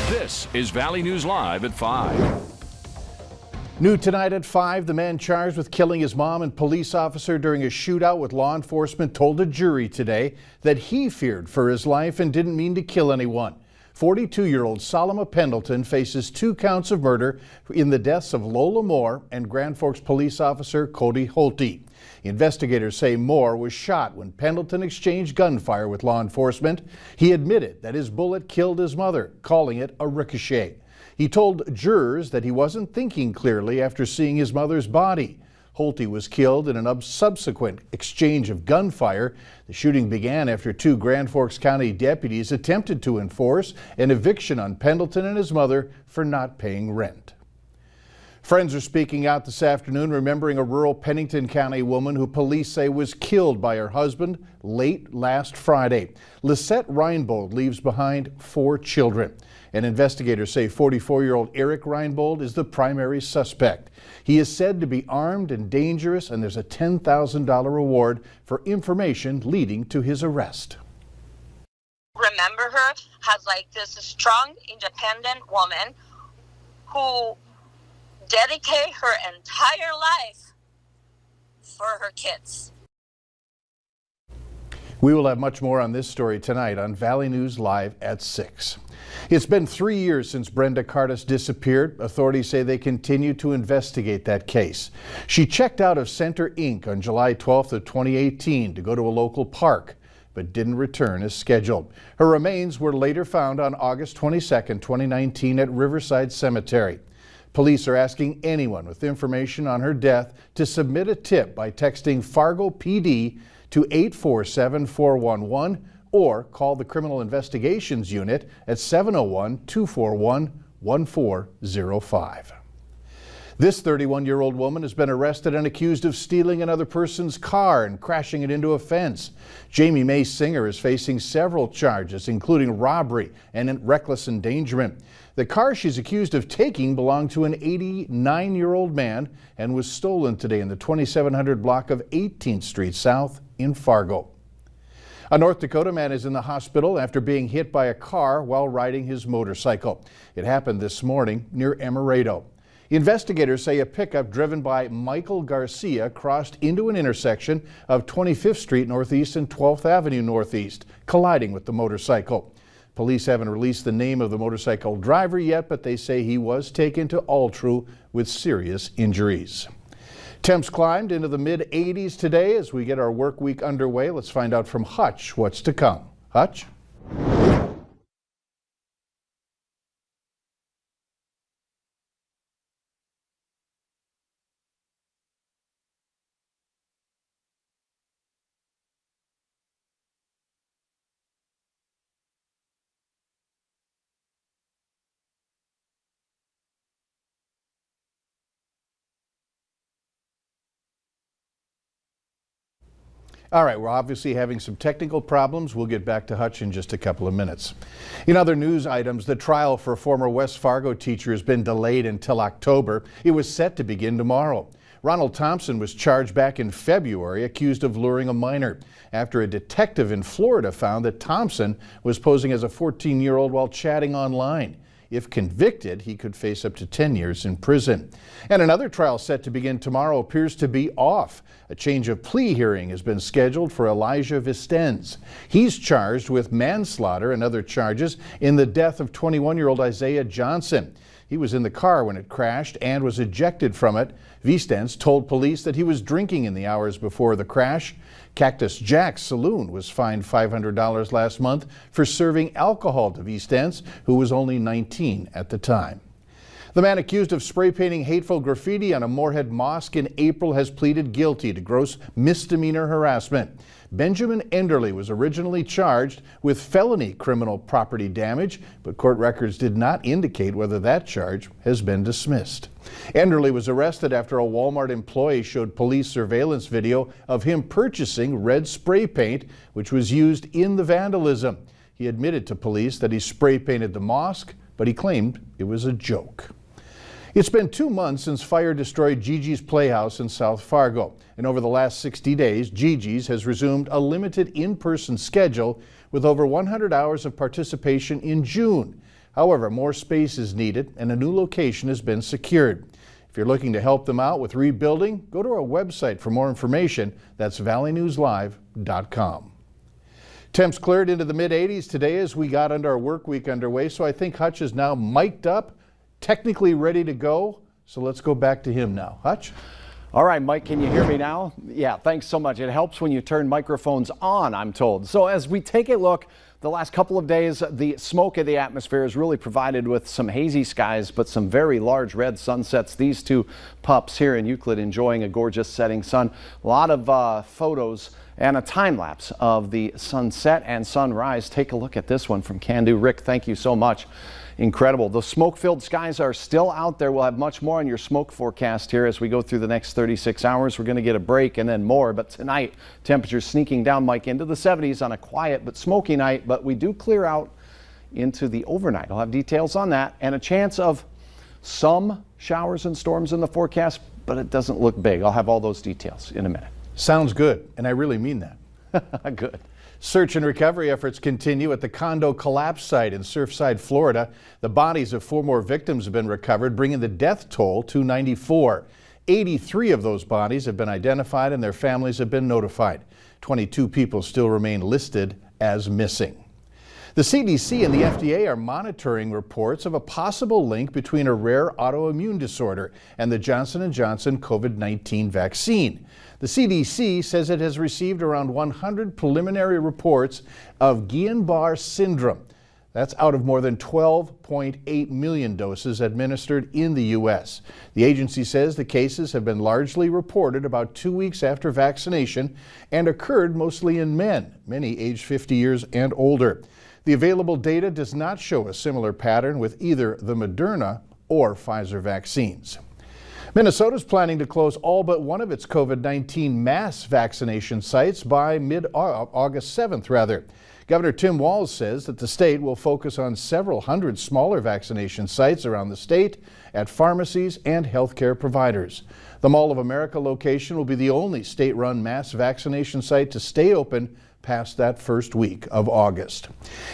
This is Valley News Live at 5. New tonight at 5, the man charged with killing his mom and police officer during a shootout with law enforcement told a jury today that he feared for his life and didn't mean to kill anyone. 42-year-old Solomon Pendleton faces 2 counts of murder in the deaths of Lola Moore and Grand Forks police officer Cody Holte. Investigators say Moore was shot when Pendleton exchanged gunfire with law enforcement. He admitted that his bullet killed his mother, calling it a ricochet. He told jurors that he wasn't thinking clearly after seeing his mother's body. Holte was killed in a subsequent exchange of gunfire. The shooting began after 2 Grand Forks County deputies attempted to enforce an eviction on Pendleton and his mother for not paying rent. Friends are speaking out this afternoon, remembering a rural Pennington County woman who police say was killed by her husband late last Friday. Lisette Reinbold leaves behind 4 children. And investigators say 44-year-old Eric Reinbold is the primary suspect. He is said to be armed and dangerous, and there's a $10,000 reward for information leading to his arrest. Remember her as like this strong, independent woman who dedicated her entire life for her kids. We will have much more on this story tonight on Valley News Live at 6. It's been 3 years since Brenda Cardis disappeared. Authorities say they continue to investigate that case. She checked out of Center Inc. on July 12th of 2018 to go to a local park, but didn't return as scheduled. Her remains were later found on August 22nd, 2019 at Riverside Cemetery. Police are asking anyone with information on her death to submit a tip by texting Fargo PD to 847-411 or call the Criminal Investigations Unit at 701-241-1405. This 31-year-old woman has been arrested and accused of stealing another person's car and crashing it into a fence. Jamie Mae Singer is facing several charges, including robbery and reckless endangerment. The car she's accused of taking belonged to an 89-year-old man and was stolen today in the 2700 block of 18th Street South in Fargo. A North Dakota man is in the hospital after being hit by a car while riding his motorcycle. It happened this morning near Emerado. Investigators say a pickup driven by Michael Garcia crossed into an intersection of 25th Street Northeast and 12th Avenue Northeast, colliding with the motorcycle. Police haven't released the name of the motorcycle driver yet, but they say he was taken to Altru with serious injuries. Temps climbed into the mid-80s today as we get our work week underway. Let's find out from Hutch what's to come. Hutch? All right, we're obviously having some technical problems. We'll get back to Hutch in just a couple of minutes. In other news items, the trial for a former West Fargo teacher has been delayed until October. It was set to begin tomorrow. Ronald Thompson was charged back in February, accused of luring a minor, after a detective in Florida found that Thompson was posing as a 14-year-old while chatting online. If convicted, he could face up to 10 years in prison. And another trial set to begin tomorrow appears to be off. A change of plea hearing has been scheduled for Elijah Vistens. He's charged with manslaughter and other charges in the death of 21-year-old Isaiah Johnson. He was in the car when it crashed and was ejected from it. Vistens told police that he was drinking in the hours before the crash. Cactus Jack's Saloon was fined $500 last month for serving alcohol to Vistens, who was only 19 at the time. The man accused of spray painting hateful graffiti on a Moorhead mosque in April has pleaded guilty to gross misdemeanor harassment. Benjamin Enderly was originally charged with felony criminal property damage, but court records did not indicate whether that charge has been dismissed. Enderly was arrested after a Walmart employee showed police surveillance video of him purchasing red spray paint, which was used in the vandalism. He admitted to police that he spray painted the mosque, but he claimed it was a joke. It's been 2 months since fire destroyed Gigi's Playhouse in South Fargo, and over the last 60 days, Gigi's has resumed a limited in-person schedule with over 100 hours of participation in June. However, more space is needed and a new location has been secured. If you're looking to help them out with rebuilding, go to our website for more information. That's valleynewslive.com. Temps cleared into the mid-80s today as we got into our work week underway, so I think Hutch is now mic'd up, technically ready to go. So let's go back to him now. Hutch? All right, Mike, can you hear me now? Yeah, thanks so much. It helps when you turn microphones on, I'm told. So as we take a look, the last couple of days, the smoke in the atmosphere has really provided with some hazy skies, but some very large red sunsets. These two pups here in Euclid enjoying a gorgeous setting sun. A lot of photos and a time lapse of the sunset and sunrise. Take a look at this one from Can Do. Rick, thank you so much. Incredible. The smoke-filled skies are still out there. We'll have much more on your smoke forecast here as we go through the next 36 hours. We're going to get a break and then more. But tonight, temperatures sneaking down, Mike, into the 70s on a quiet but smoky night. But we do clear out into the overnight. I'll have details on that and a chance of some showers and storms in the forecast, but it doesn't look big. I'll have all those details in a minute. Sounds good, and I really mean that. Good. Search and recovery efforts continue at the condo collapse site in Surfside, Florida. The bodies of 4 more victims have been recovered, bringing the death toll to 94. 83 of those bodies have been identified and their families have been notified. 22 people still remain listed as missing. The CDC and the FDA are monitoring reports of a possible link between a rare autoimmune disorder and the Johnson & Johnson COVID-19 vaccine. The CDC says it has received around 100 preliminary reports of Guillain-Barré syndrome. That's out of more than 12.8 million doses administered in the U.S. The agency says the cases have been largely reported about 2 weeks after vaccination and occurred mostly in men, many aged 50 years and older. The available data does not show a similar pattern with either the Moderna or Pfizer vaccines. Minnesota is planning to close all but one of its COVID-19 mass vaccination sites by August 7th. Governor Tim Walz says that the state will focus on several hundred smaller vaccination sites around the state at pharmacies and healthcare providers. The Mall of America location will be the only state-run mass vaccination site to stay open past that first week of August.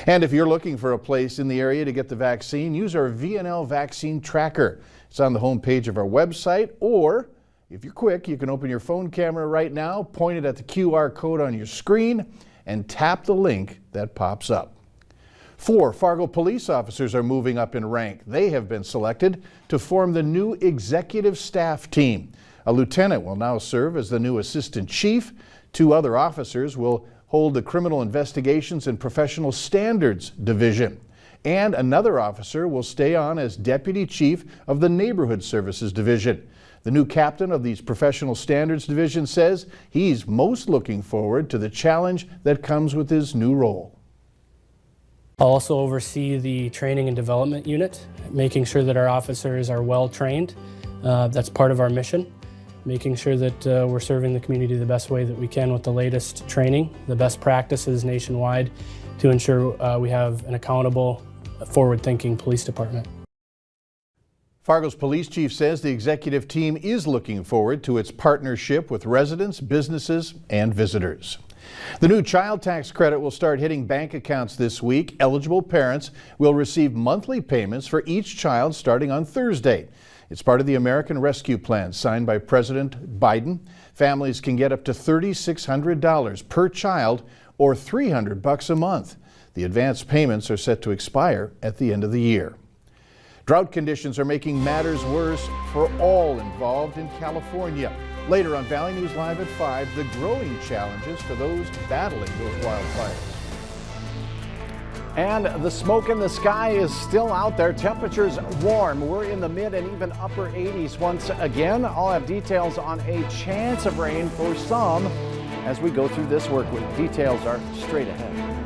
And if you're looking for a place in the area to get the vaccine, use our VNL Vaccine Tracker. It's on the homepage of our website, or if you're quick, you can open your phone camera right now, point it at the QR code on your screen, and tap the link that pops up. 4 Fargo police officers are moving up in rank. They have been selected to form the new executive staff team. A lieutenant will now serve as the new assistant chief. 2 other officers will hold the Criminal Investigations and Professional Standards Division. And another officer will stay on as Deputy Chief of the Neighborhood Services Division. The new captain of these Professional Standards Division says he's most looking forward to the challenge that comes with his new role. I'll also oversee the training and development unit, making sure that our officers are well trained. That's part of our mission, making sure that we're serving the community the best way that we can with the latest training, the best practices nationwide to ensure we have an accountable, forward-thinking police department. Fargo's police chief says the executive team is looking forward to its partnership with residents, businesses, and visitors. The new child tax credit will start hitting bank accounts this week. Eligible parents will receive monthly payments for each child starting on Thursday. It's part of the American Rescue Plan signed by President Biden. Families can get up to $3,600 per child or $300 a month. The advance payments are set to expire at the end of the year. Drought conditions are making matters worse for all involved in California. Later on Valley News Live at 5, the growing challenges for those battling those wildfires. And the smoke in the sky is still out there. Temperatures warm. We're in the mid and even upper 80s once again. I'll have details on a chance of rain for some as we go through this work week. Details are straight ahead.